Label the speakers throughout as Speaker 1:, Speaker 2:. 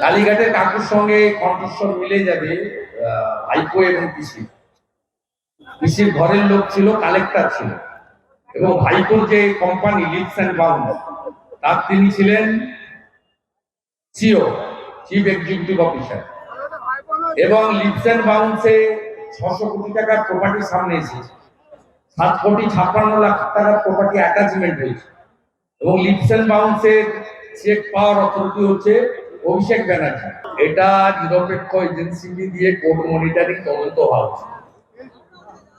Speaker 1: কালীঘাটের কাকুর সঙ্গে কণ্ঠস্বর মিলে যাবে ভাইপো এবং পিসির ঘরের লোক ছিল, কালেক্টর ছিল, এবং ভাইপোর যে কোম্পানি লিপস অ্যান্ড বাউন্স তার তিনি ছিলেন সিও, চিফ এক্সিকিউটিভ অফিসার। এবং লিপস অ্যান্ড বাউন্সে 600 কোটি টাকার প্রপার্টি সামনে এসেছে, 7,56,00,000 টাকার প্রপার্টি অ্যাটাচমেন্ট হয়েছে। এবং লিপস অ্যান্ড বাউন্সের চেক পাওয়ার অথরিটি হচ্ছে অভিষেক ব্যানার্জি। এটা নিরপেক্ষ এজেন্সি দিয়ে কোর্ট মনিটরিং তদন্ত হওয়া উচিত।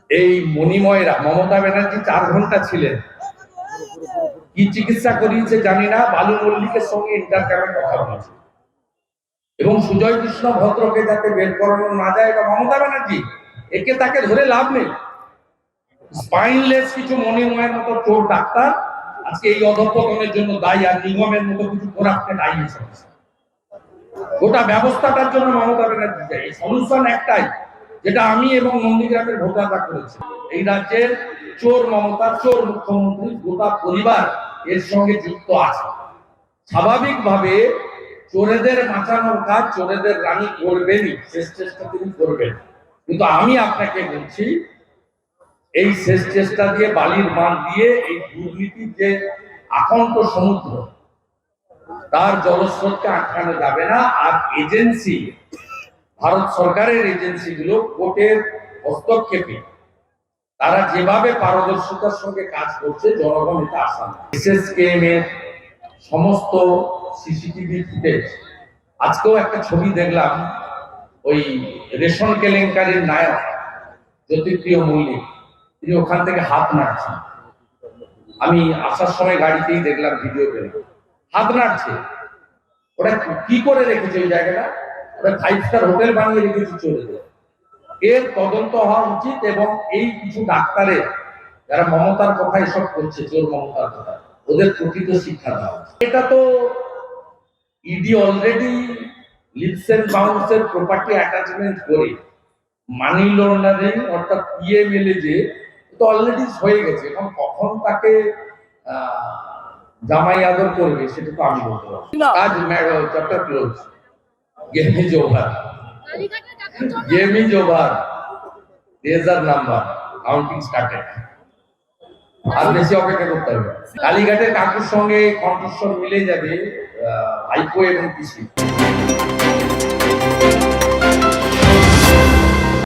Speaker 1: এই মণিময়রা, মমতা ব্যানার্জি 4 ঘন্টা ছিলেন, কি চিকিৎসা করিয়েছে জানি না, বালু মল্লিকের সঙ্গে ইন্টারক্যামে কথা বলেছে। এবং সুজয় কৃষ্ণ ভদ্রকে যাতে বের করানো না যায়, এটা মমতা ব্যানার্জি, একে তাকে ধরে লাভ নেই। স্পাইনলেস কিছু মণিময়ের মতো চোর ডাক্তার আজকে এই অধঃপতনের জন্য দায়ী, আর নিগমের মতো কিছু করাপকে দায়ী হিসেবে গোটা ব্যবস্থাটার জন্য মমতা ব্যানার্জি চাই। সলিউশন একটাই, যেটা আমি এবং নন্দীগ্রামের ভোটাররা করেছি। এই রাজ্যের চোর মমতা, চোর মুখ্যমন্ত্রী গোটা পরিবার এর সঙ্গে যুক্ত আছে। স্বাভাবিকভাবে চোরেদের বাঁচানোর কাজ চোরেদের রানী করবেনই, শেষ চেষ্টা তিনি করবেন। কিন্তু আমি আপনাকে বলছি, এই শেষ চেষ্টা দিয়ে, বালির বাঁধ দিয়ে এই দুর্নীতির যে আকণ্ঠ সমুদ্র, তার জলস্রোতকে আটকানো যাবে না। আর এজেন্সি, ভারত সরকারের এজেন্সিগুলো কোর্টের হস্তক্ষেপে তারা যেভাবে পারদর্শিতার সঙ্গে কাজ করছে, জনগণ এটা আশা না। এসএসকেএম এর সমস্ত সিসিটিভি ফুটেজ, আজকেও একটা ছবি দেখলাম, ওই রেশন কেলেঙ্কারির নায়ক জ্যোতিপ্রিয় মল্লিক, তিনি ওখান থেকে হাত নাড়ছেন। আমি আসার সময় গাড়িতেই দেখলাম, ভিডিও পেলাম, হাত নাড়ছে। ওরা কি করে রেখেছে ওই জায়গাটা? ওরা 5 স্টার হোটেল বানিয়ে রেখেছে চোরেদের। এর তদন্ত হওয়া উচিত। এবং এই কিছু ডাক্তারের যারা মমতার কথা এসব করছে, চোর মমতার কথা, ওদের প্রকৃত শিক্ষা দেওয়া। এটা তো ইডি অলরেডি লিপস এন্ড বাউন্সের প্রপার্টি অ্যাটাচমেন্ট করে মানি লন্ডারিং অর্থাৎ পিএমএলএ যে তো অলরেডি হয়ে গেছে। এখন কখন তাকে জামাই আদর করবে সেটা তো আমি বলতে পারবো। কাজ chapter close. Game is over, game is over, রেজার নাম্বার, কাউন্টিং স্টার্টেড। আর বেশি অপেক্ষা করতে হবে। কালীঘাটের কাকুর সঙ্গে কণ্ঠস্বর মিলে যাবে ভাইপো এবং পিসি।